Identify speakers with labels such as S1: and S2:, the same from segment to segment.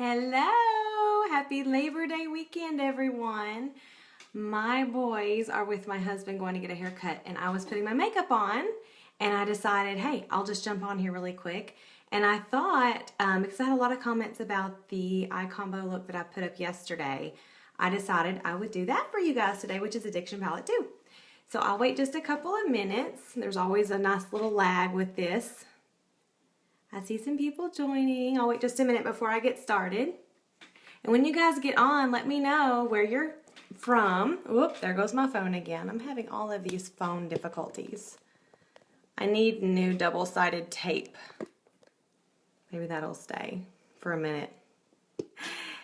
S1: Hello! Happy Labor Day weekend, everyone. My boys are with my husband going to get a haircut, and I was putting my makeup on, and I decided, hey, I'll just jump on here really quick. And I thought, because I had a lot of comments about the eye combo look that I put up yesterday, I decided I would do that for you guys today, which is Addiction Palette 2. So I'll wait just a couple of minutes. There's always a nice little lag with this. I see some people joining. I'll wait just a minute before I get started. And when you guys get on, let me know where you're from. Whoop, there goes my phone again. I'm having all of these phone difficulties. I need new double-sided tape. Maybe that'll stay for a minute.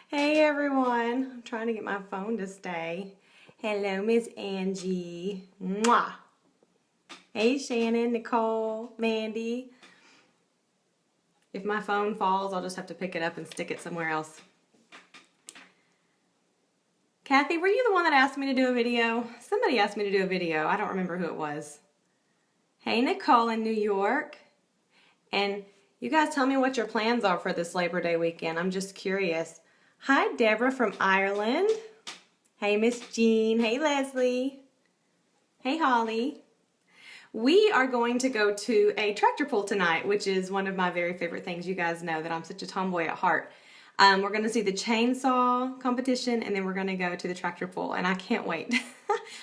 S1: Hey everyone, I'm trying to get my phone to stay. Hello, Miss Angie. Mwah. Hey Shannon, Nicole, Mandy. If my phone falls, I'll just have to pick it up and stick it somewhere else. Kathy, were you the one that asked me to do a video? Somebody asked me to do a video. I don't remember who it was. Hey, Nicole in New York. And you guys tell me what your plans are for this Labor Day weekend. I'm just curious. Hi, Deborah from Ireland. Hey, Miss Jean. Hey, Leslie. Hey, Holly. We are going to go to a tractor pull tonight, which is one of my very favorite things. You guys know that I'm such a tomboy at heart. We're going to see the chainsaw competition, and then we're going to go to the tractor pull, and I can't wait.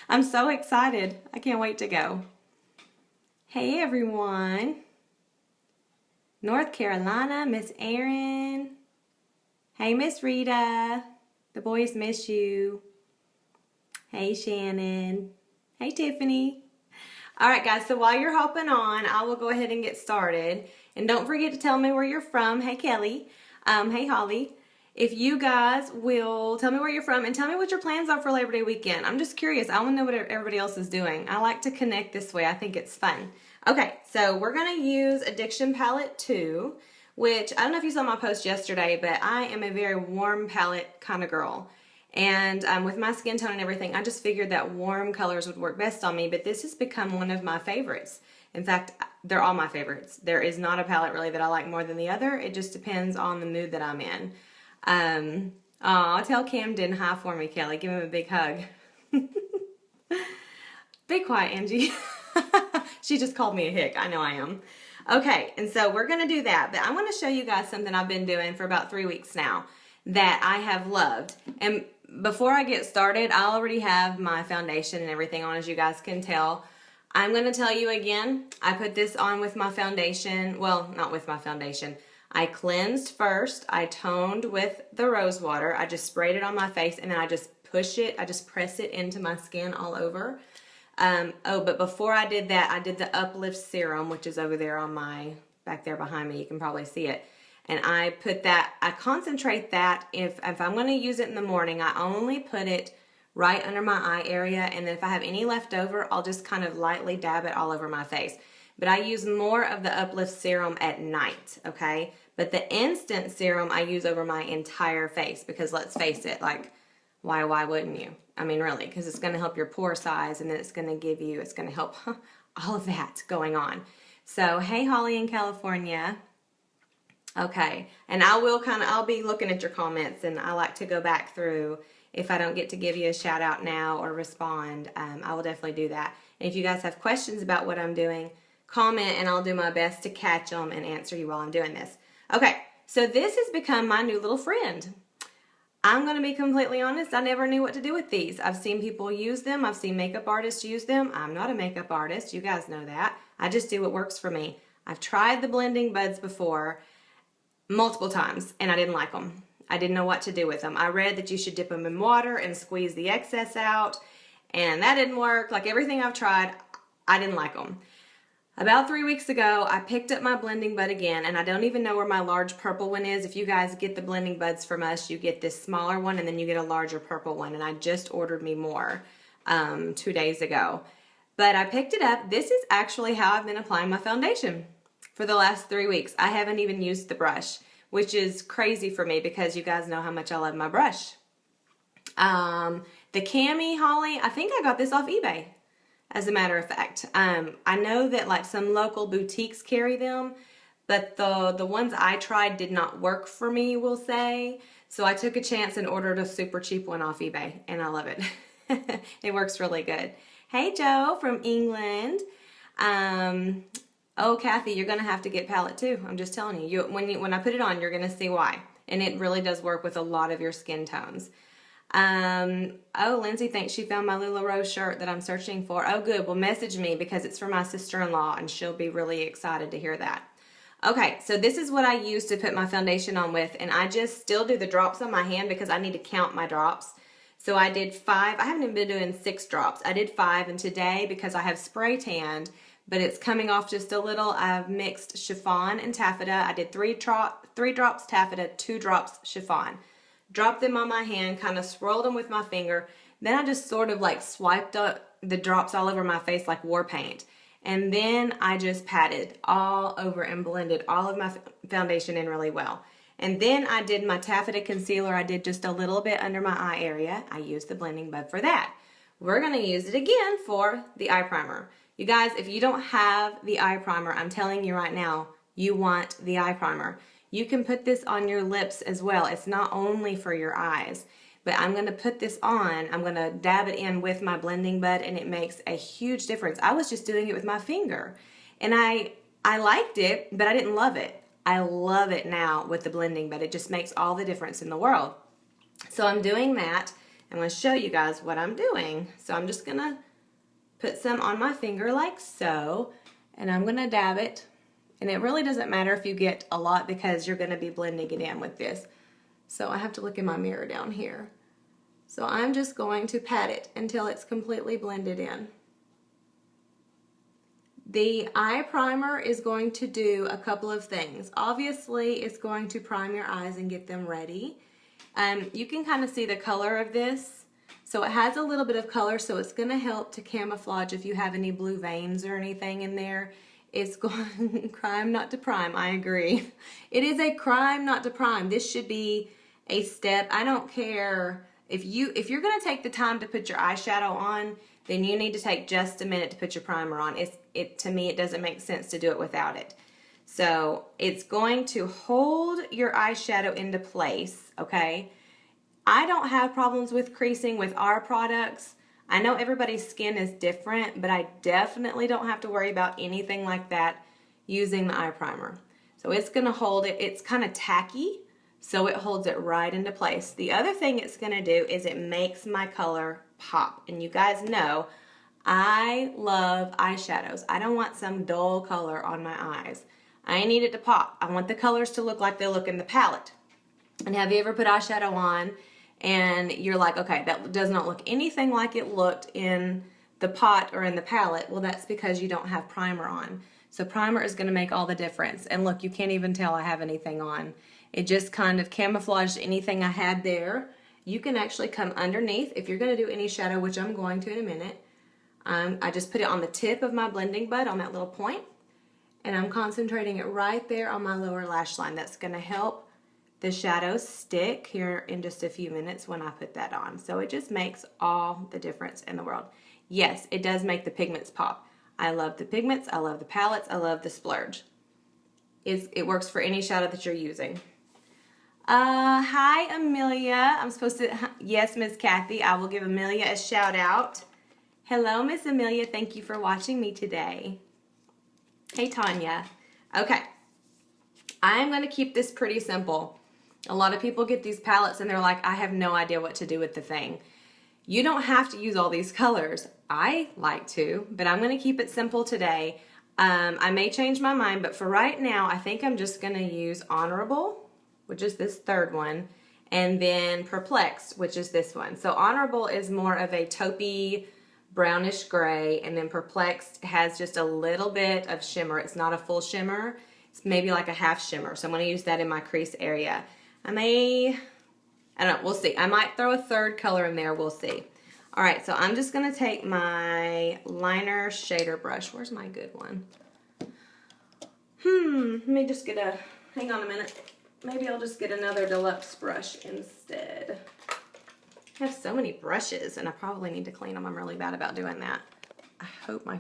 S1: I'm so excited. I can't wait to go. Hey, everyone. North Carolina, Miss Erin. Hey, Miss Rita. The boys miss you. Hey, Shannon. Hey, Tiffany. All right, guys, so while you're hopping on, I will go ahead and get started. And don't forget to tell me where you're from. Hey, Kelly. Hey, Holly. If you guys will tell me where you're from and tell me what your plans are for Labor Day weekend. I'm just curious. I want to know what everybody else is doing. I like to connect this way. I think it's fun. Okay, so we're going to use Addiction Palette 2, which I don't know if you saw my post yesterday, but I am a very warm palette kind of girl. And with my skin tone and everything, I just figured that warm colors would work best on me, but this has become one of my favorites. In fact, they're all my favorites. There is not a palette really that I like more than the other. It just depends on the mood that I'm in. Tell Camden hi for me, Kelly. Give him a big hug. Be quiet, Angie. She just called me a hick. I know I am. Okay, and so we're going to do that, but I want to show you guys something I've been doing for about 3 weeks now that I have loved. And before I get started, I already have my foundation and everything on, as you guys can tell. I'm going to tell you again, I put this on with my foundation. Well, not with my foundation. I cleansed first. I toned with the rose water. I just sprayed it on my face, and then I just push it. I just press it into my skin all over. But before I did that, I did the Uplift Serum, which is over there on my, back there behind me. You can probably see it. And I put that, I concentrate that, if I'm going to use it in the morning, I only put it right under my eye area, and then if I have any left over, I'll just kind of lightly dab it all over my face. But I use more of the Uplift Serum at night, okay? But the instant serum I use over my entire face, because let's face it, like, why wouldn't you? I mean, really, because it's going to help your pore size, and then it's going to give you, it's going to help all of that going on. So, hey, Holly in California. Okay, and I'll be looking at your comments, and I like to go back through. If I don't get to give you a shout out now or respond, I will definitely do that. And if you guys have questions about what I'm doing, comment, and I'll do my best to catch them and answer you while I'm doing this. Okay, so this has become my new little friend. I'm going to be completely honest, I never knew what to do with these. I've seen people use them. I've seen makeup artists use them. I'm not a makeup artist. You guys know that. I just do what works for me. I've tried the blending buds before multiple times, and I didn't like them. I didn't know what to do with them. I read that you should dip them in water and squeeze the excess out, and that didn't work. Like everything I've tried, I didn't like them. About 3 weeks ago, I picked up my blending bud again, and I don't even know where my large purple one is. If you guys get the blending buds from us, you get this smaller one, and then you get a larger purple one, and I just ordered me more 2 days ago. But I picked it up. This is actually how I've been applying my foundation for the last 3 weeks. I haven't even used the brush, which is crazy for me because you guys know how much I love my brush. The Cami Holly, I think I got this off eBay, as a matter of fact. I know that like some local boutiques carry them, but the ones I tried did not work for me, we'll say. So I took a chance and ordered a super cheap one off eBay, and I love it. It works really good. Hey, Joe from England. Oh, Kathy, you're going to have to get palette too. I'm just telling you. When I put it on, you're going to see why. And it really does work with a lot of your skin tones. Oh, Lindsay thinks she found my LuLaRoe shirt that I'm searching for. Oh, good. Well, message me because it's for my sister-in-law, and she'll be really excited to hear that. Okay, so this is what I use to put my foundation on with, and I just still do the drops on my hand because I need to count my drops. So I did 5. I haven't even been doing 6 drops. I did 5, and today, because I have spray tanned, but it's coming off just a little, I've mixed chiffon and taffeta. I did 3 drops taffeta, 2 drops chiffon. Dropped them on my hand, kind of swirled them with my finger. Then I just sort of like swiped up the drops all over my face like war paint. And then I just patted all over and blended all of my foundation in really well. And then I did my taffeta concealer. I did just a little bit under my eye area. I used the blending bud for that. We're going to use it again for the eye primer. You guys, if you don't have the eye primer, I'm telling you right now, you want the eye primer. You can put this on your lips as well. It's not only for your eyes. But I'm going to put this on, I'm going to dab it in with my blending bud, and it makes a huge difference. I was just doing it with my finger, and I liked it, but I didn't love it. I love it now with the blending bud. It just makes all the difference in the world. So I'm doing that. I'm going to show you guys what I'm doing. So I'm just going to put some on my finger like so, and I'm going to dab it. And it really doesn't matter if you get a lot because you're going to be blending it in with this. So I have to look in my mirror down here. So I'm just going to pat it until it's completely blended in. The eye primer is going to do a couple of things. Obviously, it's going to prime your eyes and get them ready. You can kind of see the color of this. So it has a little bit of color, so it's going to help to camouflage if you have any blue veins or anything in there. It's going, crime not to prime, I agree. It is a crime not to prime. This should be a step. I don't care if you're going to take the time to put your eyeshadow on, then you need to take just a minute to put your primer on. To me, it doesn't make sense to do it without it. So it's going to hold your eyeshadow into place, okay? I don't have problems with creasing with our products. I know everybody's skin is different, but I definitely don't have to worry about anything like that using the eye primer. So it's going to hold it. It's kind of tacky, so it holds it right into place. The other thing it's going to do is it makes my color pop. And you guys know I love eyeshadows. I don't want some dull color on my eyes. I need it to pop. I want the colors to look like they look in the palette. And have you ever put eyeshadow on and you're like, okay, that does not look anything like it looked in the pot or in the palette? Well, that's because you don't have primer on. So primer is going to make all the difference. And look, you can't even tell I have anything on. It just kind of camouflaged anything I had there. You can actually come underneath if you're going to do any shadow, which I'm going to in a minute. I just put it on the tip of my blending bud on that little point, and I'm concentrating it right there on my lower lash line. That's going to help the shadows stick here in just a few minutes when I put that on. So it just makes all the difference in the world. Yes, it does make the pigments pop. I love the pigments, I love the palettes, I love the splurge. It works for any shadow that you're using. Hi, Amelia. I'm supposed to, yes, Miss Kathy, I will give Amelia a shout out. Hello, Miss Amelia. Thank you for watching me today. Hey, Tanya. Okay. I'm going to keep this pretty simple. A lot of people get these palettes and they're like, I have no idea what to do with the thing. You don't have to use all these colors. I like to, but I'm going to keep it simple today. I may change my mind, but for right now, I think I'm just going to use Honorable, which is this third one, and then Perplexed, which is this one. So Honorable is more of a taupey, brownish gray, and then Perplexed has just a little bit of shimmer. It's not a full shimmer. It's maybe like a half shimmer. So I'm going to use that in my crease area. I don't know, we'll see. I might throw a third color in there, we'll see. All right, so I'm just going to take my liner shader brush. Where's my good one? Let me just get hang on a minute. Maybe I'll just get another deluxe brush instead. I have so many brushes, and I probably need to clean them. I'm really bad about doing that. I hope my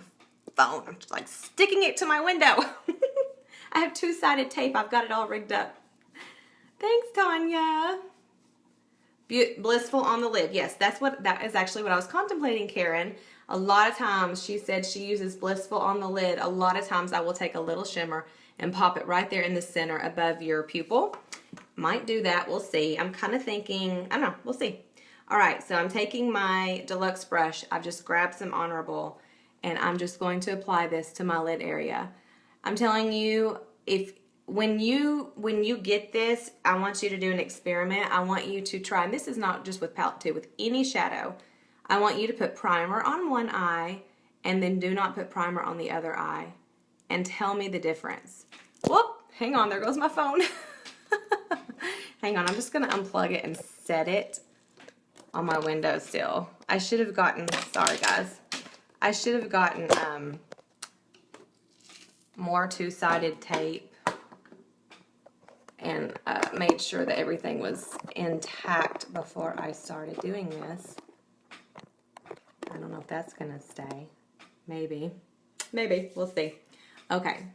S1: phone, I'm just like sticking it to my window. I have two-sided tape. I've got it all rigged up. Thanks, Tanya. Blissful on the lid. Yes, that is actually what I was contemplating, Karen. A lot of times she said she uses Blissful on the lid. A lot of times I will take a little shimmer and pop it right there in the center above your pupil. Might do that. We'll see. I'm kind of thinking, I don't know. We'll see. All right, so I'm taking my deluxe brush. I've just grabbed some Honorable, and I'm just going to apply this to my lid area. I'm telling you, when you get this, I want you to do an experiment. I want you to try, and this is not just with palette too, with any shadow. I want you to put primer on one eye and then do not put primer on the other eye, and tell me the difference. Whoop, hang on, there goes my phone. Hang on, I'm just gonna unplug it and set it on my windowsill. I should have gotten, sorry guys, I should have gotten more two-sided tape and made sure that everything was intact before I started doing this. I don't know if that's gonna stay. Maybe, we'll see. Okay.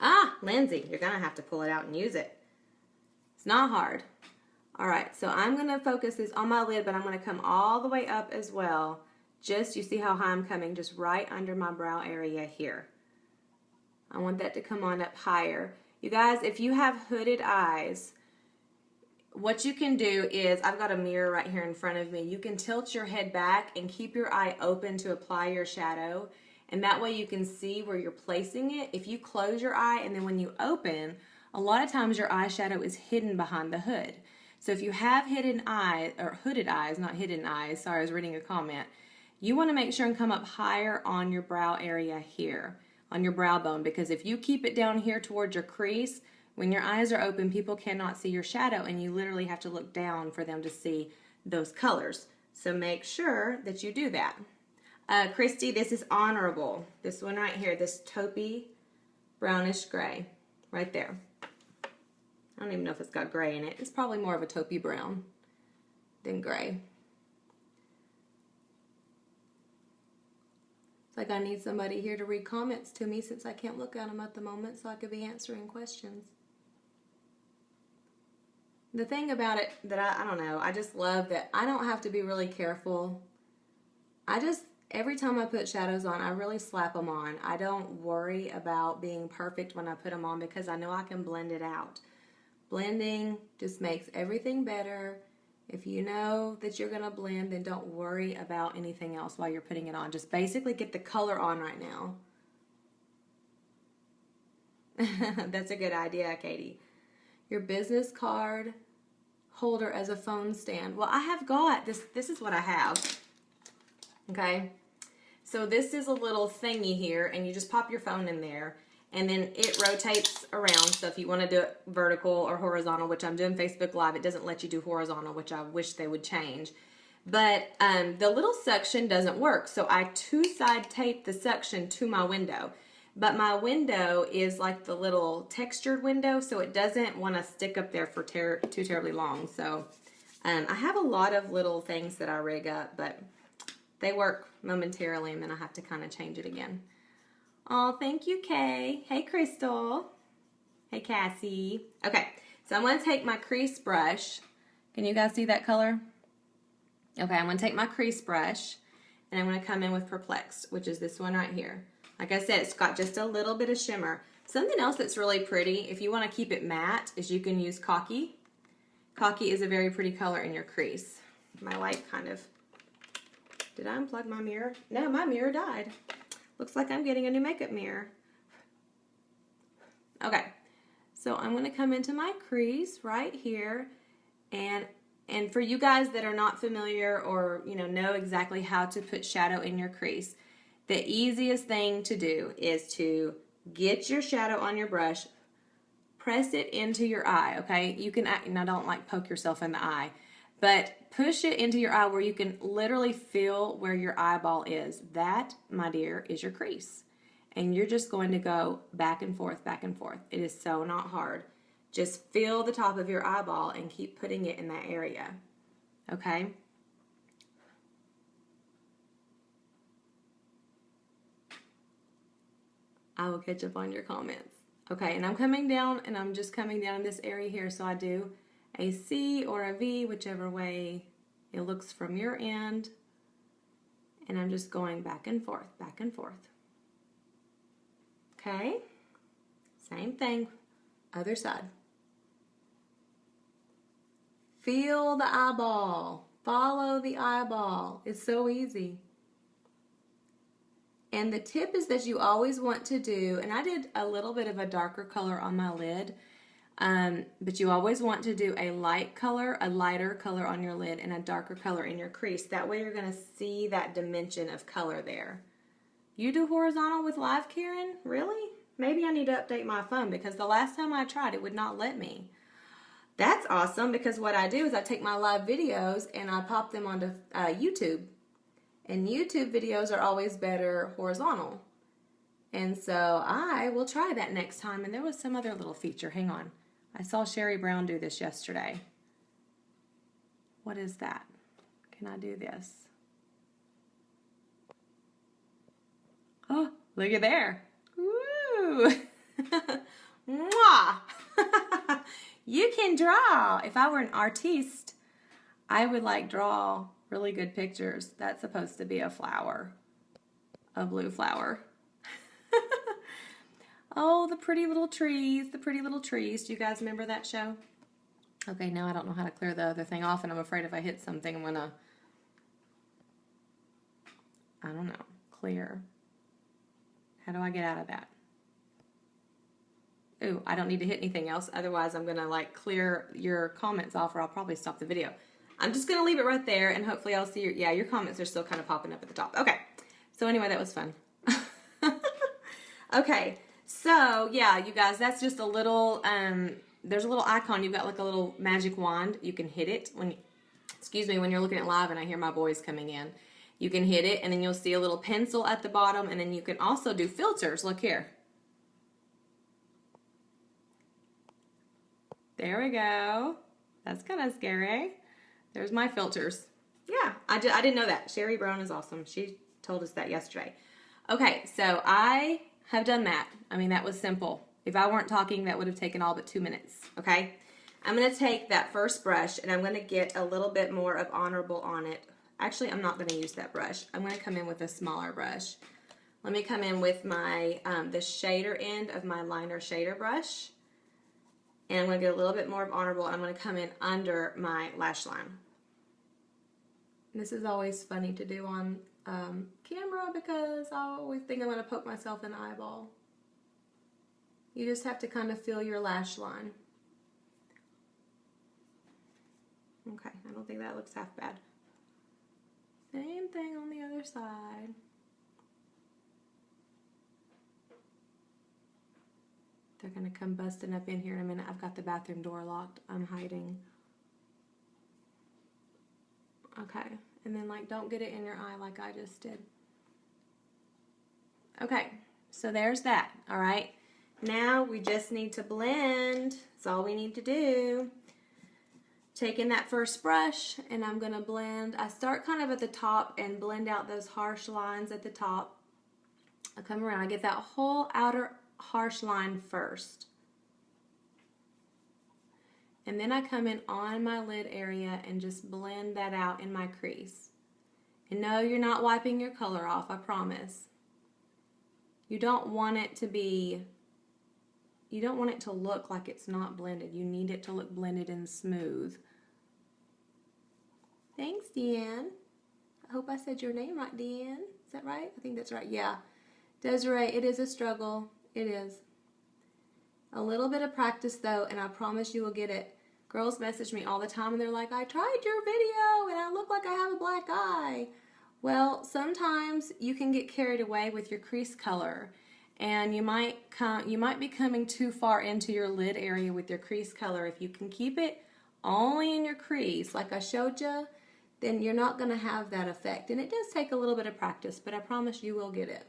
S1: Ah, Lindsay, you're gonna have to pull it out and use it. It's not hard. All right, so I'm gonna focus this on my lid, but I'm gonna come all the way up as well. Just, you see how high I'm coming, just right under my brow area here. I want that to come on up higher. You guys, if you have hooded eyes, what you can do is, I've got a mirror right here in front of me. You can tilt your head back and keep your eye open to apply your shadow. And that way you can see where you're placing it. If you close your eye and then when you open, a lot of times your eyeshadow is hidden behind the hood. So if you have hidden eyes, or hooded eyes, not hidden eyes, sorry, I was reading a comment. You want to make sure and come up higher on your brow area here, on your brow bone, because if you keep it down here towards your crease, when your eyes are open, people cannot see your shadow, and you literally have to look down for them to see those colors. So make sure that you do that. Christy, this is Honorable. This one right here, this taupey brownish gray, right there. I don't even know if it's got gray in it. It's probably more of a taupey brown than gray. It's like I need somebody here to read comments to me since I can't look at them at the moment, so I could be answering questions. The thing about it that I don't know, I just love that I don't have to be really careful. Every time I put shadows on, I really slap them on. I don't worry about being perfect when I put them on because I know I can blend it out. Blending just makes everything better. If you know that you're going to blend, then don't worry about anything else while you're putting it on. Just basically get the color on right now. That's a good idea, Katie. Your business card holder as a phone stand. Well, I have got this. This is what I have. Okay. So this is a little thingy here, and you just pop your phone in there, and then it rotates around. So if you want to do it vertical or horizontal, which I'm doing Facebook Live, it doesn't let you do horizontal, which I wish they would change. But the little suction doesn't work. So I two-side tape the suction to my window. But my window is like the little textured window, so it doesn't want to stick up there for too terribly long. So I have a lot of little things that I rig up, but they work momentarily, and then I have to kind of change it again. Oh, thank you, Kay. Hey, Crystal. Hey, Cassie. Okay, so I'm going to take my crease brush. Can you guys see that color? Okay, I'm going to take my crease brush, and I'm going to come in with Perplexed, which is this one right here. Like I said, it's got just a little bit of shimmer. Something else that's really pretty, if you want to keep it matte, is you can use Cocky. Cocky is a very pretty color in your crease. My light kind of... Did I unplug my mirror? No, my mirror died. Looks like I'm getting a new makeup mirror. Okay, so I'm going to come into my crease right here, and for you guys that are not familiar or know exactly how to put shadow in your crease, the easiest thing to do is to get your shadow on your brush, press it into your eye. Okay, you can now don't like poke yourself in the eye, but push it into your eye where you can literally feel where your eyeball is. That, my dear, is your crease. And you're just going to go back and forth, back and forth. It is so not hard. Just feel the top of your eyeball and keep putting it in that area. Okay? I will catch up on your comments. Okay, and I'm coming down, and I'm just coming down in this area here. So I do a C or a V, whichever way it looks from your end. And I'm just going back and forth, back and forth. Okay, same thing, other side. Feel the eyeball, follow the eyeball. It's so easy. And the tip is that you always want to do, and I did a little bit of a darker color on my lid, but you always want to do a light color, a lighter color on your lid, and a darker color in your crease. That way you're going to see that dimension of color there. You do horizontal with live, Karen? Really? Maybe I need to update my phone because the last time I tried it would not let me. That's awesome because what I do is I take my live videos and I pop them onto YouTube. And YouTube videos are always better horizontal. And so I will try that next time. And there was some other little feature. Hang on. I saw Sherry Brown do this yesterday. What is that? Can I do this? Oh, look at there. Woo! Mwah! You can draw. If I were an artiste, I would like draw really good pictures. That's supposed to be a flower, a blue flower. Oh, the pretty little trees, the pretty little trees. Do you guys remember that show? Okay, now I don't know how to clear the other thing off, and I'm afraid if I hit something, I'm gonna, I don't know, clear. How do I get out of that? Ooh, I don't need to hit anything else. Otherwise, I'm gonna like clear your comments off, or I'll probably stop the video. I'm just gonna leave it right there, and hopefully I'll see your, yeah, your comments are still kind of popping up at the top. Okay, so anyway, that was fun. Okay, so yeah, you guys, that's just a little, there's a little icon. You've got like a little magic wand. You can hit it when, excuse me, when you're looking at live and I hear my boys coming in. You can hit it, and then you'll see a little pencil at the bottom, and then you can also do filters. Look here. There we go. That's kind of scary. There's my filters. Yeah, I didn't know that. Sherry Brown is awesome. She told us that yesterday. Okay, so I have done that. I mean, that was simple. If I weren't talking, that would have taken all but 2 minutes, okay? I'm going to take that first brush, and I'm going to get a little bit more of honorable on it. Actually, I'm not going to use that brush. I'm going to come in with a smaller brush. Let me come in with my the shader end of my liner shader brush. And I'm going to get a little bit more of honorable, and I'm going to come in under my lash line. This is always funny to do on camera because I always think I'm going to poke myself in the eyeball. You just have to kind of feel your lash line. Okay, I don't think that looks half bad. Same thing on the other side. They're going to come busting up in here in a minute. I've got the bathroom door locked. I'm hiding. Okay, and then like don't get it in your eye like I just did. Okay, so there's that, all right? Now we just need to blend. That's all we need to do. Taking that first brush, and I'm gonna blend. I start kind of at the top and blend out those harsh lines at the top. I come around, I get that whole outer harsh line first. And then I come in on my lid area and just blend that out in my crease. And no, you're not wiping your color off, I promise. You don't want it to be, you don't want it to look like it's not blended. You need it to look blended and smooth. Thanks, Deanne. I hope I said your name right, Deanne. Is that right? I think that's right. Yeah. Desiree, it is a struggle. It is. A little bit of practice though, and I promise you will get it. Girls message me all the time and they're like, I tried your video and I look like I have a black eye. Well, sometimes you can get carried away with your crease color, and you might be coming too far into your lid area with your crease color. If you can keep it only in your crease, like I showed you, then you're not going to have that effect. And it does take a little bit of practice, but I promise you will get it.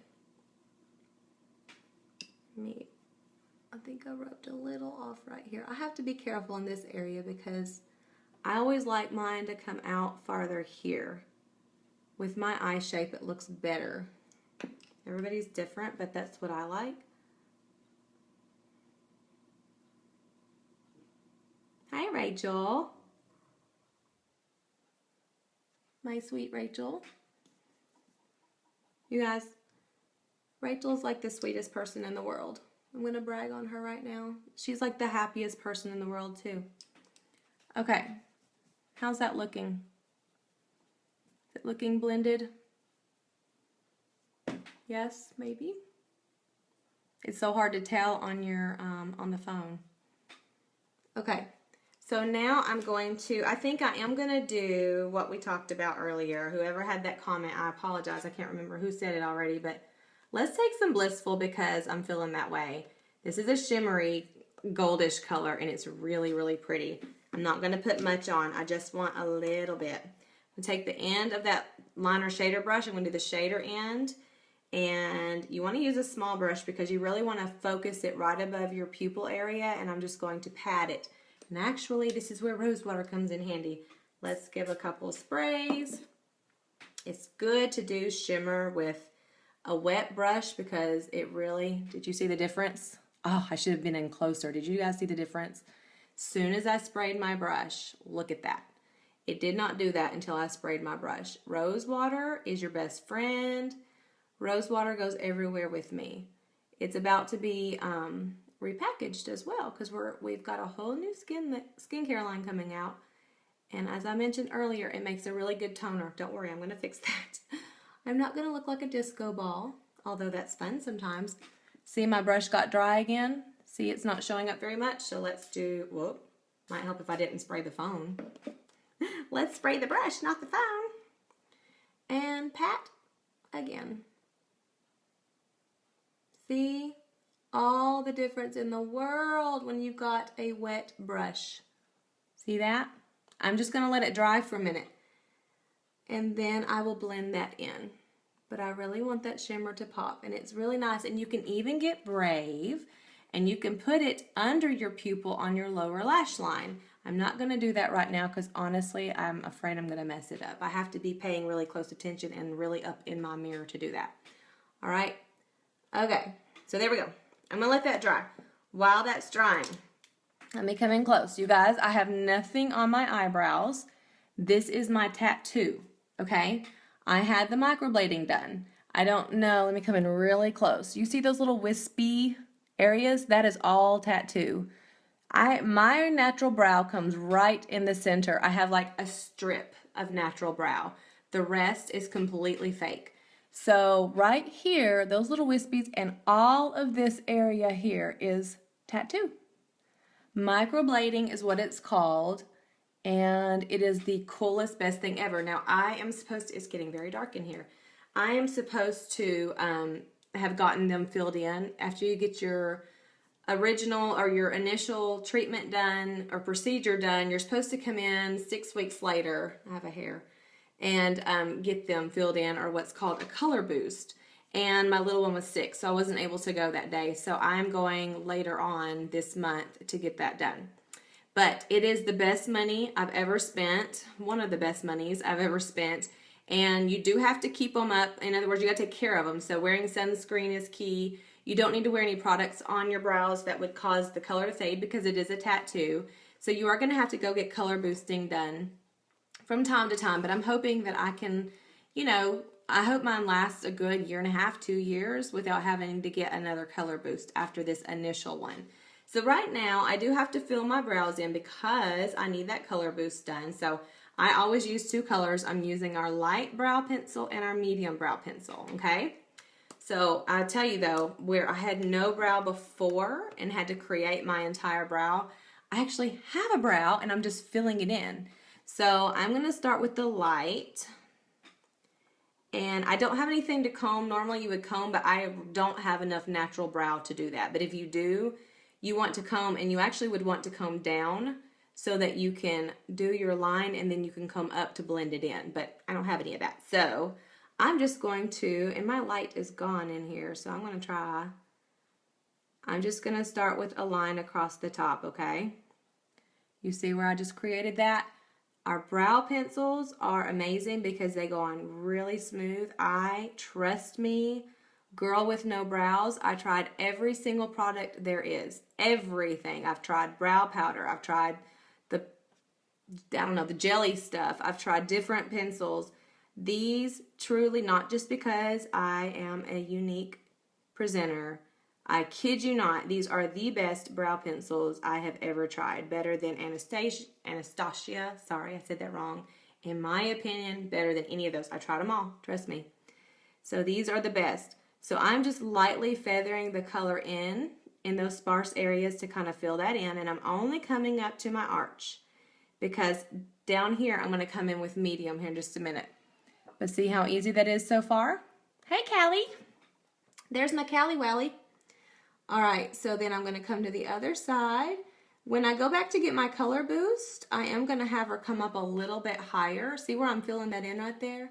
S1: I think I rubbed a little off right here. I have to be careful in this area because I always like mine to come out farther here. With my eye shape, it looks better. Everybody's different, but that's what I like. Hi, Rachel. My sweet Rachel. You guys, Rachel's like the sweetest person in the world. I'm going to brag on her right now. She's like the happiest person in the world, too. Okay. How's that looking? Is it looking blended? Yes, maybe. It's so hard to tell on your on the phone. Okay. So now I'm going to, I think I am going to do what we talked about earlier. Whoever had that comment, I apologize. I can't remember who said it already, but let's take some Blissful because I'm feeling that way. This is a shimmery goldish color and it's really, really pretty. I'm not going to put much on. I just want a little bit. I'm going to take the end of that liner shader brush. I'm going to do the shader end. And you want to use a small brush because you really want to focus it right above your pupil area. And I'm just going to pat it. And actually, this is where rose water comes in handy. Let's give a couple of sprays. It's good to do shimmer with a wet brush because it really, did you see the difference? Oh, I should have been in closer. Did you guys see the difference? Soon as I sprayed my brush, look at that. It did not do that until I sprayed my brush. Rose water is your best friend. Rose water goes everywhere with me. It's about to be repackaged as well because we've got a whole new skincare line coming out, and as I mentioned earlier, it makes a really good toner. Don't worry, I'm going to fix that. I'm not going to look like a disco ball, although that's fun sometimes. See, my brush got dry again. See, it's not showing up very much, so let's do, whoop, might help if I didn't spray the phone. Let's spray the brush, not the phone. And pat again. See? All the difference in the world when you've got a wet brush. See that? I'm just going to let it dry for a minute. And then I will blend that in. But I really want that shimmer to pop. And it's really nice. And you can even get brave. And you can put it under your pupil on your lower lash line. I'm not going to do that right now because honestly, I'm afraid I'm going to mess it up. I have to be paying really close attention and really up in my mirror to do that. All right? Okay. So there we go. I'm going to let that dry. While that's drying, let me come in close. You guys, I have nothing on my eyebrows. This is my tattoo, okay? I had the microblading done. I don't know. Let me come in really close. You see those little wispy areas? That is all tattoo. My natural brow comes right in the center. I have like a strip of natural brow. The rest is completely fake. So right here, those little wispies and all of this area here is tattoo. Microblading is what it's called, and it is the coolest, best thing ever. Now I am supposed to, it's getting very dark in here. I am supposed to have gotten them filled in after you get your original or your initial treatment done or procedure done. You're supposed to come in 6 weeks later. I have a hair. And get them filled in, or what's called a color boost. And my little one was sick, so I wasn't able to go that day. So I'm going later on this month to get that done. But it is the best money I've ever spent, one of the best monies I've ever spent. And you do have to keep them up. In other words, you got to take care of them. So wearing sunscreen is key. You don't need to wear any products on your brows that would cause the color to fade because it is a tattoo. So you are going to have to go get color boosting done from time to time, but I'm hoping that I can, you know, I hope mine lasts a good 1.5 to 2 years without having to get another color boost after this initial one. So right now, I do have to fill my brows in because I need that color boost done. So I always use 2 colors. I'm using our light brow pencil and our medium brow pencil, okay? So I tell you though, where I had no brow before and had to create my entire brow, I actually have a brow and I'm just filling it in. So I'm going to start with the light, and I don't have anything to comb. Normally you would comb, but I don't have enough natural brow to do that. But if you do, you want to comb, and you actually would want to comb down so that you can do your line and then you can comb up to blend it in. But I don't have any of that. So I'm just going to, and my light is gone in here, so I'm going to try. I'm just going to start with a line across the top, okay? You see where I just created that? Our brow pencils are amazing because they go on really smooth. Trust me, girl with no brows, I tried every single product there is. Everything. I've tried brow powder. I've tried the, I don't know, the jelly stuff. I've tried different pencils. These truly, not just because I am a unique presenter, I kid you not, these are the best brow pencils I have ever tried. Better than Anastasia. Sorry, I said that wrong. In my opinion, better than any of those. I tried them all, trust me. So these are the best. So I'm just lightly feathering the color in those sparse areas to kind of fill that in. And I'm only coming up to my arch, because down here I'm going to come in with medium here in just a minute. But see how easy that is so far? Hey, Callie. There's my Callie Welly. All right, so then I'm going to come to the other side. When I go back to get my color boost, I am going to have her come up a little bit higher. See where I'm filling that in right there?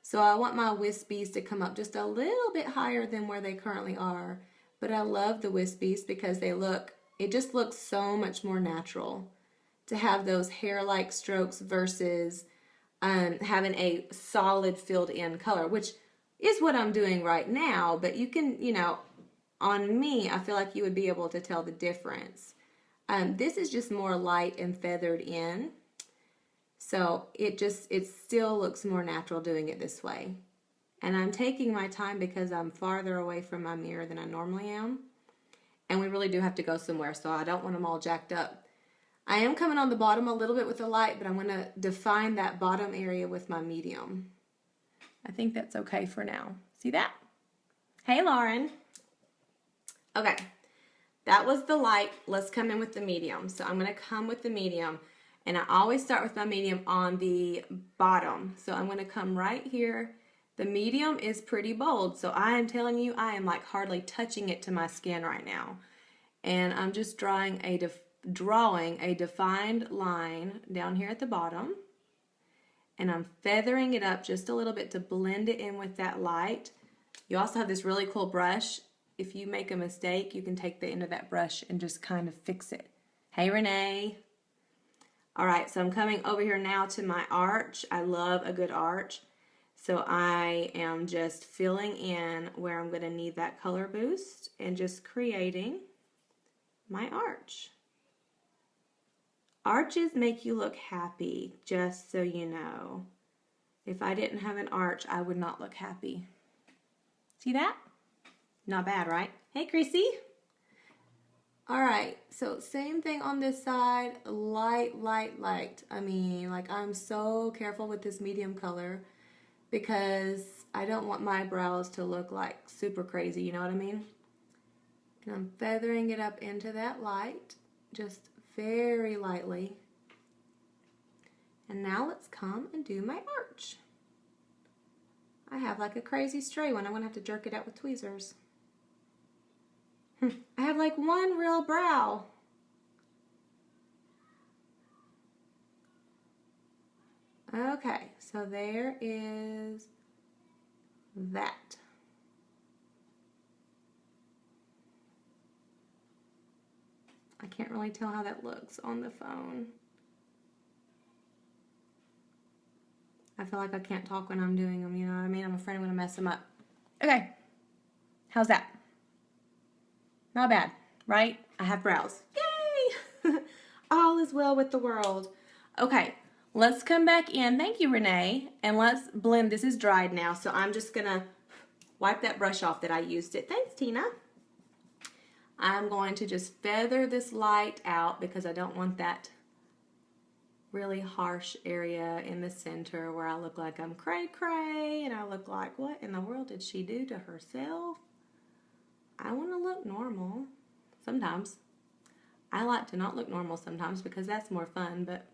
S1: So I want my wispies to come up just a little bit higher than where they currently are. But I love the wispies because it just looks so much more natural to have those hair-like strokes versus having a solid filled in color, which is what I'm doing right now. But you can, on me, I feel like you would be able to tell the difference. This is just more light and feathered in. So it still looks more natural doing it this way. And I'm taking my time because I'm farther away from my mirror than I normally am. And we really do have to go somewhere, so I don't want them all jacked up. I am coming on the bottom a little bit with the light, but I'm going to define that bottom area with my medium. I think that's okay for now. See that? Hey, Lauren. Okay, that was the light. Let's come in with the medium. So I'm going to come with the medium. And I always start with my medium on the bottom. So I'm going to come right here. The medium is pretty bold. So I am telling you, I am like hardly touching it to my skin right now. And I'm just drawing a defined line down here at the bottom. And I'm feathering it up just a little bit to blend it in with that light. You also have this really cool brush. If you make a mistake, you can take the end of that brush and just kind of fix it. Hey, Renee. All right, so I'm coming over here now to my arch. I love a good arch. So I am just filling in where I'm going to need that color boost and just creating my arch. Arches make you look happy, just so you know. If I didn't have an arch, I would not look happy. See that? Not bad, right? Hey, Chrissy. All right, so same thing on this side, light. I mean, like I'm so careful with this medium color because I don't want my brows to look like super crazy, you know what I mean? And I'm feathering it up into that light, just very lightly. And now let's come and do my arch. I have like a crazy stray one. I'm gonna have to jerk it out with tweezers. I have like one real brow. Okay, so there is that. I can't really tell how that looks on the phone. I feel like I can't talk when I'm doing them, you know what I mean? I'm afraid I'm going to mess them up. Okay, how's that? Not bad, right? I have brows. Yay! All is well with the world. Okay, let's come back in. Thank you, Renee. And let's blend. This is dried now, so I'm just going to wipe that brush off that I used it. Thanks, Tina. I'm going to just feather this light out because I don't want that really harsh area in the center where I look like I'm cray-cray and I look like, what in the world did she do to herself? I want to look normal sometimes. I like to not look normal sometimes because that's more fun, but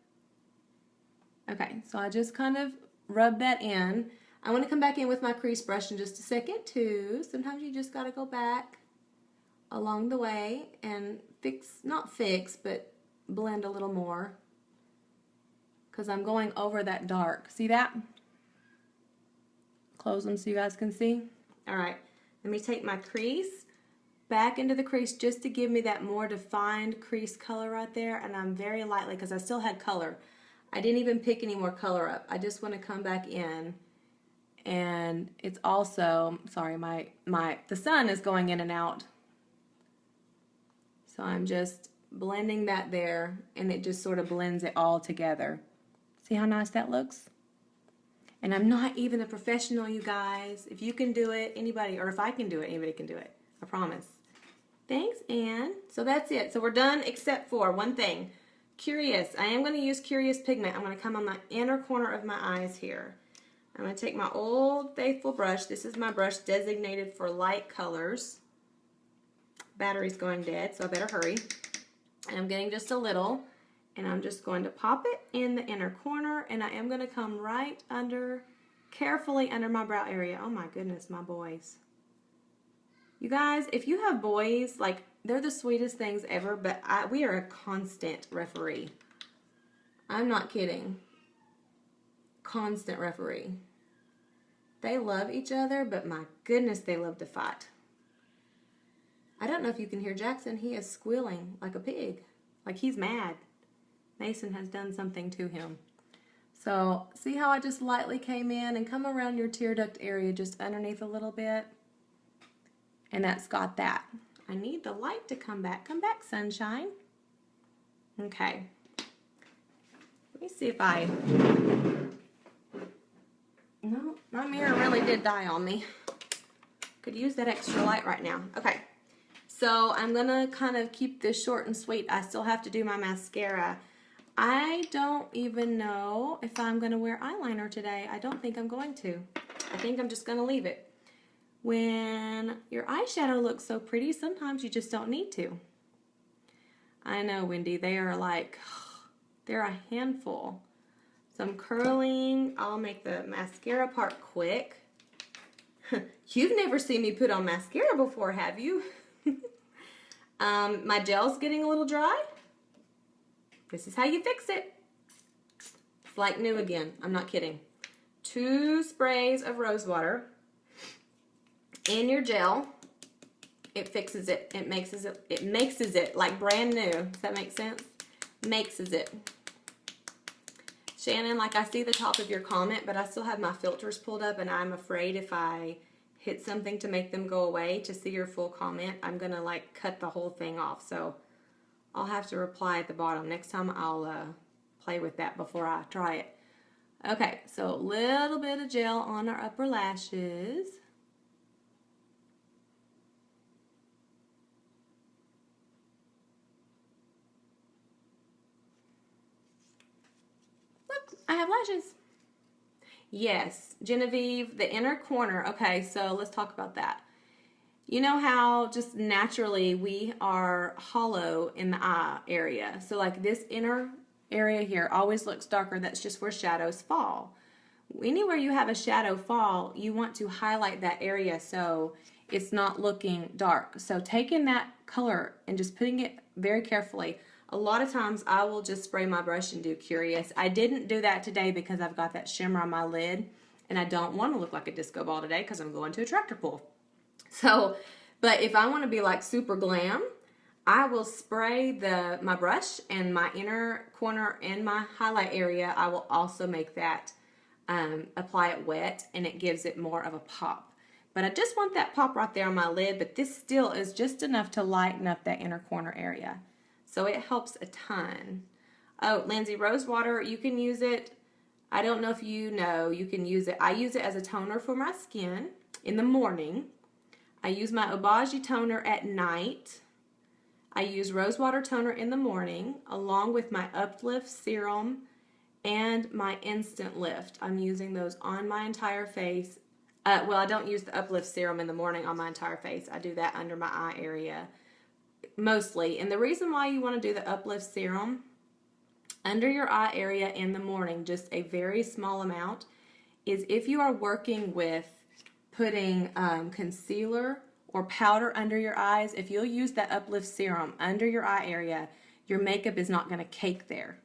S1: okay, so I just kind of rub that in. I want to come back in with my crease brush in just a second too. Sometimes you just got to go back along the way and but blend a little more because I'm going over that dark. See that? Close them so you guys can see. All right, let me take my crease back into the crease just to give me that more defined crease color right there, and I'm very lightly because I still had color. I didn't even pick any more color up. I just want to come back in, and it's also, sorry, the sun is going in and out. So I'm just blending that there, and it just sort of blends it all together. See how nice that looks? And I'm not even a professional, you guys. If you can do it, anybody, or if I can do it, anybody can do it. I promise. Thanks, Anne. So that's it. So we're done except for one thing. Curious. I am going to use Curious pigment. I'm going to come on the inner corner of my eyes here. I'm going to take my old faithful brush. This is my brush designated for light colors. Battery's going dead, so I better hurry. And I'm getting just a little, and I'm just going to pop it in the inner corner, and I am going to come right under, carefully under my brow area. Oh my goodness, my boys. You guys, if you have boys, like, they're the sweetest things ever, but we are a constant referee. I'm not kidding. Constant referee. They love each other, but my goodness, they love to fight. I don't know if you can hear Jackson. He is squealing like a pig. Like he's mad. Mason has done something to him. So, see how I just lightly came in and come around your tear duct area just underneath a little bit? And that's got that. I need the light to come back. Come back, sunshine. Okay. Let me see if I... No, my mirror really did die on me. Could use that extra light right now. Okay. So I'm going to kind of keep this short and sweet. I still have to do my mascara. I don't even know if I'm going to wear eyeliner today. I don't think I'm going to. I think I'm just going to leave it. When your eyeshadow looks so pretty, sometimes you just don't need to. I know, Wendy. They are like, they're a handful. So I'm curling. I'll make the mascara part quick. You've never seen me put on mascara before, have you? My gel's getting a little dry. This is how you fix it. It's like new again. I'm not kidding. 2 sprays of rose water in your gel. It fixes it. It mixes it. It mixes it like brand new. Does that make sense? Mixes it. Shannon, like I see the top of your comment, but I still have my filters pulled up, and I'm afraid if I hit something to make them go away to see your full comment, I'm going to like cut the whole thing off. So I'll have to reply at the bottom. Next time I'll play with that before I try it. Okay, so a little bit of gel on our upper lashes. Look, I have lashes. Yes, Genevieve, the inner corner. Okay, so let's talk about that. You know how just naturally we are hollow in the eye area. So like this inner area here always looks darker. That's just where shadows fall. Anywhere you have a shadow fall, you want to highlight that area so it's not looking dark. So taking that color and just putting it very carefully. A lot of times I will just spray my brush and do Curious. I didn't do that today because I've got that shimmer on my lid, and I don't want to look like a disco ball today because I'm going to a tractor pull. So, but if I want to be like super glam, I will spray my brush and my inner corner and my highlight area. I will also make that, apply it wet, and it gives it more of a pop. But I just want that pop right there on my lid, but this still is just enough to lighten up that inner corner area. So it helps a ton. Oh, Lindsay, rose water, you can use it. I don't know if you know, you can use it. I use it as a toner for my skin in the morning. I use my Obagi toner at night. I use rose water toner in the morning along with my Uplift serum and my Instant Lift. I'm using those on my entire face. Well, I don't use the Uplift serum in the morning on my entire face. I do that under my eye area mostly. And the reason why you want to do the Uplift serum under your eye area in the morning, just a very small amount, is if you are working with putting concealer or powder under your eyes, if you'll use that Uplift serum under your eye area, your makeup is not going to cake there.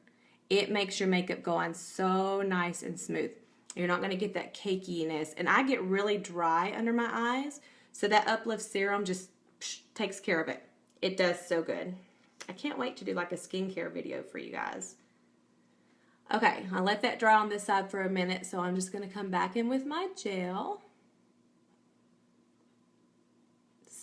S1: It makes your makeup go on so nice and smooth. You're not going to get that cakiness. And I get really dry under my eyes, so that Uplift serum just takes care of it. It does so good. I can't wait to do like a skincare video for you guys. Okay, I'll let that dry on this side for a minute, so I'm just going to come back in with my gel.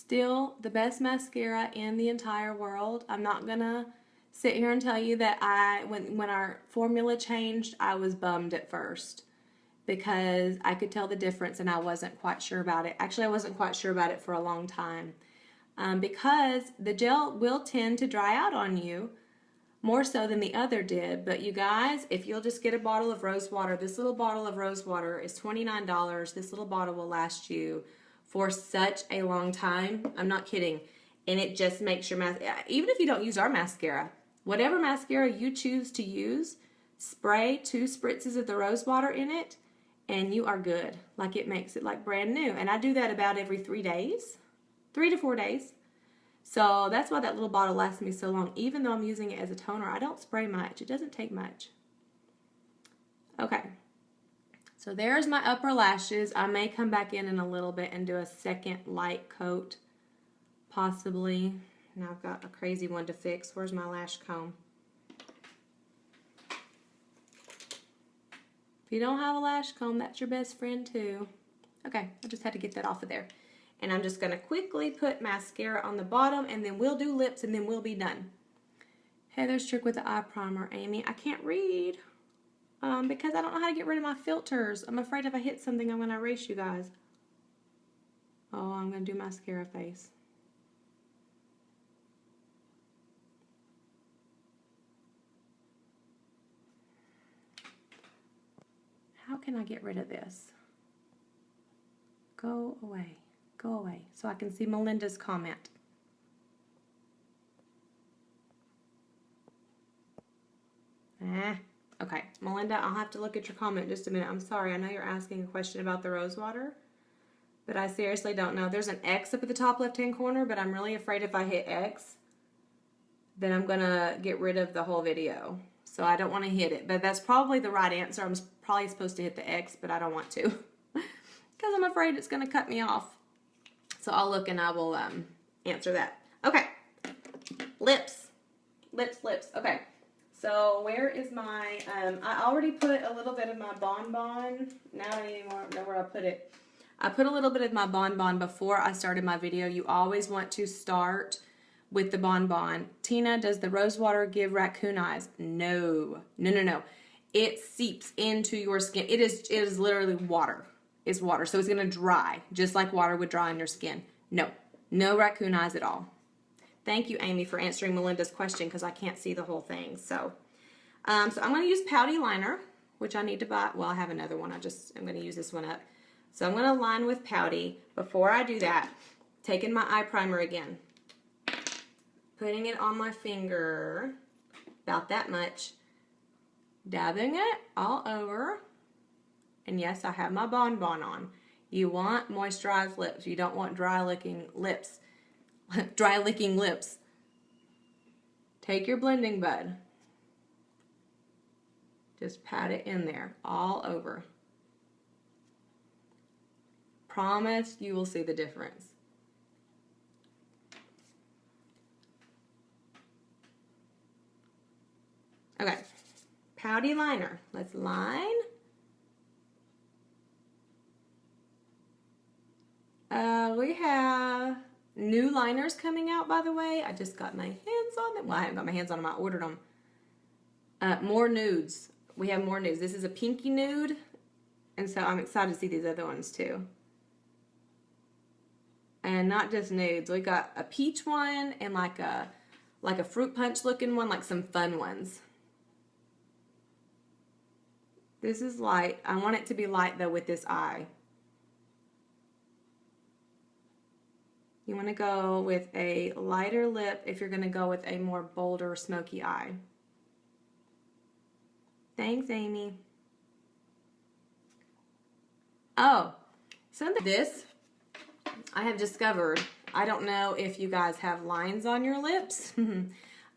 S1: Still the best mascara in the entire world. I'm not gonna sit here and tell you that when our formula changed, I was bummed at first because I could tell the difference and I wasn't quite sure about it. Actually, I wasn't quite sure about it for a long time because the gel will tend to dry out on you more so than the other did. But you guys, if you'll just get a bottle of rose water, this little bottle of rose water is $29. This little bottle will last you for such a long time. I'm not kidding. And it just makes your mascara, even if you don't use our mascara, whatever mascara you choose to use, spray 2 spritzes of the rose water in it, and you are good. Like, it makes it like brand new. And I do that about every 3 days, 3 to 4 days. So that's why that little bottle lasts me so long. Even though I'm using it as a toner, I don't spray much. It doesn't take much. Okay. So there's my upper lashes. I may come back in a little bit and do a second light coat, possibly. Now I've got a crazy one to fix. Where's my lash comb? If you don't have a lash comb, that's your best friend too. Okay, I just had to get that off of there. And I'm just going to quickly put mascara on the bottom, and then we'll do lips, and then we'll be done. Heather's trick with the eye primer, Amy. I can't read because I don't know how to get rid of my filters. I'm afraid if I hit something, I'm going to erase you guys. Oh, I'm going to do mascara face. How can I get rid of this? Go away. Go away so I can see Melinda's comment. Okay, Melinda, I'll have to look at your comment just a minute. I'm sorry, I know you're asking a question about the rose water, but I seriously don't know. There's an X up at the top left-hand corner, but I'm really afraid if I hit X, then I'm gonna get rid of the whole video. So I don't want to hit it, but that's probably the right answer. I'm probably supposed to hit the X, but I don't want to because I'm afraid it's gonna cut me off. So I'll look and I will answer that. Okay, lips. Okay, so where is my, I already put a little bit of my bonbon. Now I don't even know where I put it. I put a little bit of my bonbon before I started my video. You always want to start with the bonbon. Tina, does the rose water give raccoon eyes? No. It seeps into your skin. It is literally water. Is water, so it's going to dry, just like water would dry on your skin. No raccoon eyes at all. Thank you, Amy, for answering Melinda's question, because I can't see the whole thing. So I'm going to use Pouty liner, which I need to buy. Well, I have another one. I'm going to use this one up. So I'm going to line with Pouty. Before I do that, taking my eye primer again, putting it on my finger, about that much, dabbing it all over. And yes, I have my bonbon on. You want moisturized lips. You don't want dry licking lips. Dry licking lips. Take your blending bud. Just pat it in there all over. Promise you will see the difference. Okay, Pouty liner. Let's line. We have new liners coming out, by the way. I just got my hands on them. Well, I haven't got my hands on them. I ordered them. More nudes. We have more nudes. This is a pinky nude, and so I'm excited to see these other ones too. And not just nudes. We got a peach one and like a fruit punch looking one, like some fun ones. This is light. I want it to be light though with this eye. You want to go with a lighter lip if you're going to go with a more bolder, smoky eye. Thanks, Amy. Oh, something this I have discovered. I don't know if you guys have lines on your lips.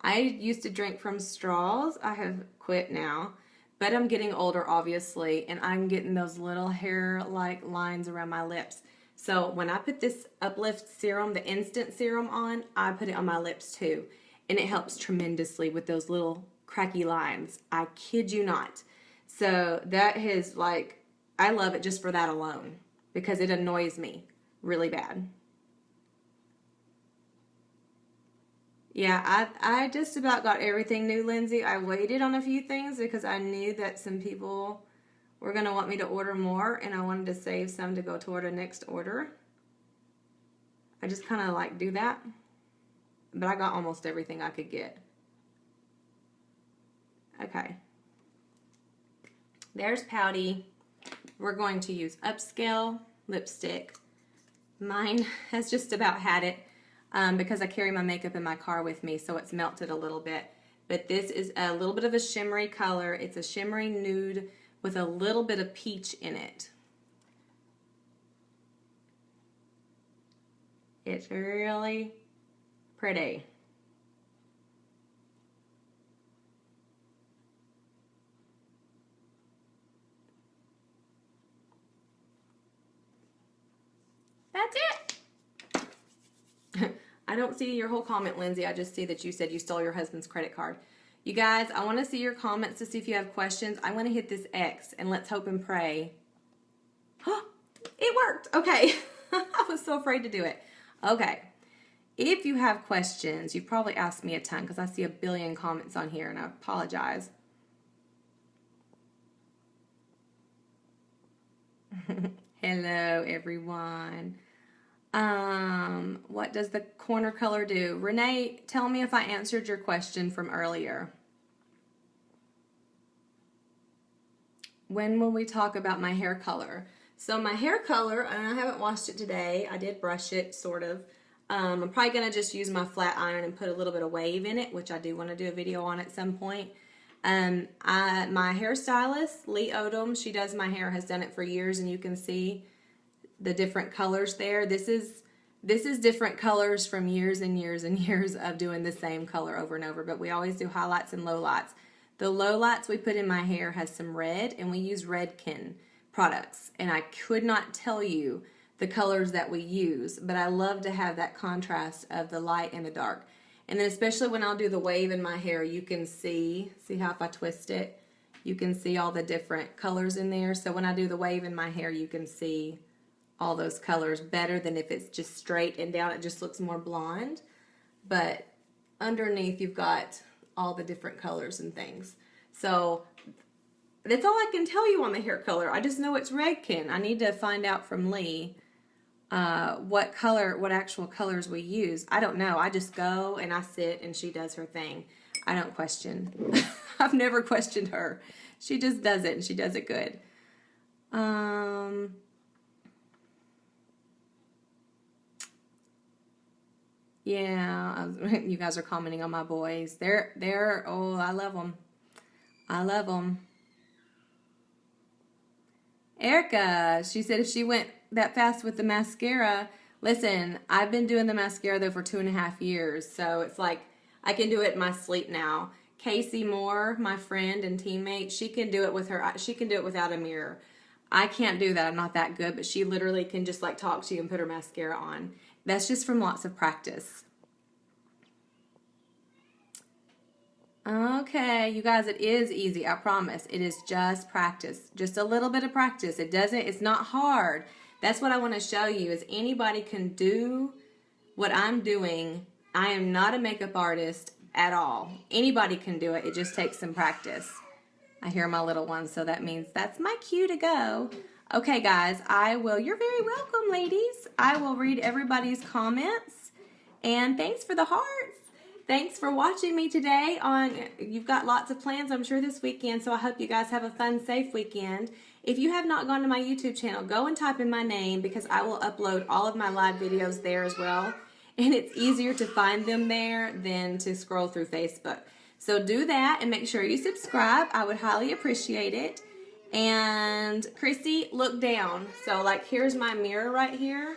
S1: I used to drink from straws. I have quit now, but I'm getting older, obviously, and I'm getting those little hair-like lines around my lips. So when I put this Uplift serum, the instant serum on, I put it on my lips too. And it helps tremendously with those little cracky lines. I kid you not. So that is like, I love it just for that alone because it annoys me really bad. Yeah, I just about got everything new, Lindsay. I waited on a few things because I knew that some people were going to want me to order more, and I wanted to save some to go toward a next order. I just kind of like do that. But I got almost everything I could get. Okay. There's Pouty. We're going to use Upscale lipstick. Mine has just about had it because I carry my makeup in my car with me, so it's melted a little bit. But this is a little bit of a shimmery color. It's a shimmery nude with a little bit of peach in it. It's really pretty. That's it. I don't see your whole comment, Lindsay. I just see that you said you stole your husband's credit card. You guys, I want to see your comments to see if you have questions. I want to hit this X and let's hope and pray. It worked. Okay. I was so afraid to do it. Okay. If you have questions, you've probably asked me a ton because I see a billion comments on here and I apologize. Hello, everyone. What does the corner color do? Renee, tell me if I answered your question from earlier. When will we talk about my hair color? So my hair color, and I haven't washed it today. I did brush it, sort of. I'm probably going to just use my flat iron and put a little bit of wave in it, which I do want to do a video on at some point. My hairstylist, Lee Odom, she does my hair, has done it for years, and you can see the different colors there. This is different colors from years and years and years of doing the same color over and over, but we always do highlights and lowlights. The lowlights we put in my hair has some red, and we use Redken products, and I could not tell you the colors that we use, but I love to have that contrast of the light and the dark. And then especially when I'll do the wave in my hair, you can see how if I twist it, you can see all the different colors in there. So when I do the wave in my hair, you can see all those colors better than if it's just straight and down. It just looks more blonde. But underneath, you've got all the different colors and things. So that's all I can tell you on the hair color. I just know it's Redken. I need to find out from Lee what actual colors we use. I don't know. I just go and I sit and she does her thing. I don't question. I've never questioned her. She just does it and she does it good. Yeah, you guys are commenting on my boys. They're oh, I love them. I love them. Erica, she said if she went that fast with the mascara, listen, I've been doing the mascara though for 2.5 years, so it's like I can do it in my sleep now. Casey Moore, my friend and teammate, she can do it without a mirror. I can't do that. I'm not that good, but she literally can just like talk to you and put her mascara on. That's just from lots of practice. Okay, you guys, it is easy. I promise. It is just practice. Just a little bit of practice. It's not hard. That's what I want to show you is anybody can do what I'm doing. I am not a makeup artist at all. Anybody can do it. It just takes some practice. I hear my little one, so that means that's my cue to go. Okay, guys, you're very welcome, ladies. I will read everybody's comments. And thanks for the hearts. Thanks for watching me today. You've got lots of plans, I'm sure, this weekend, so I hope you guys have a fun, safe weekend. If you have not gone to my YouTube channel, go and type in my name because I will upload all of my live videos there as well. And it's easier to find them there than to scroll through Facebook. So do that and make sure you subscribe. I would highly appreciate it. And Chrissy, look down. So like here's my mirror right here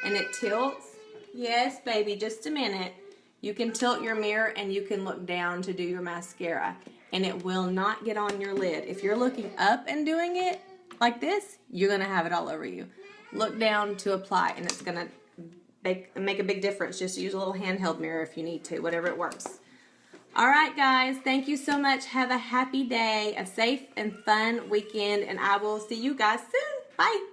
S1: and it tilts. Yes, baby, just a minute. You can tilt your mirror and you can look down to do your mascara and it will not get on your lid. If you're looking up and doing it like this, you're going to have it all over you. Look down to apply and it's going to make a big difference. Just use a little handheld mirror if you need to, whatever it works. All right, guys, thank you so much. Have a happy day, a safe and fun weekend, and I will see you guys soon. Bye.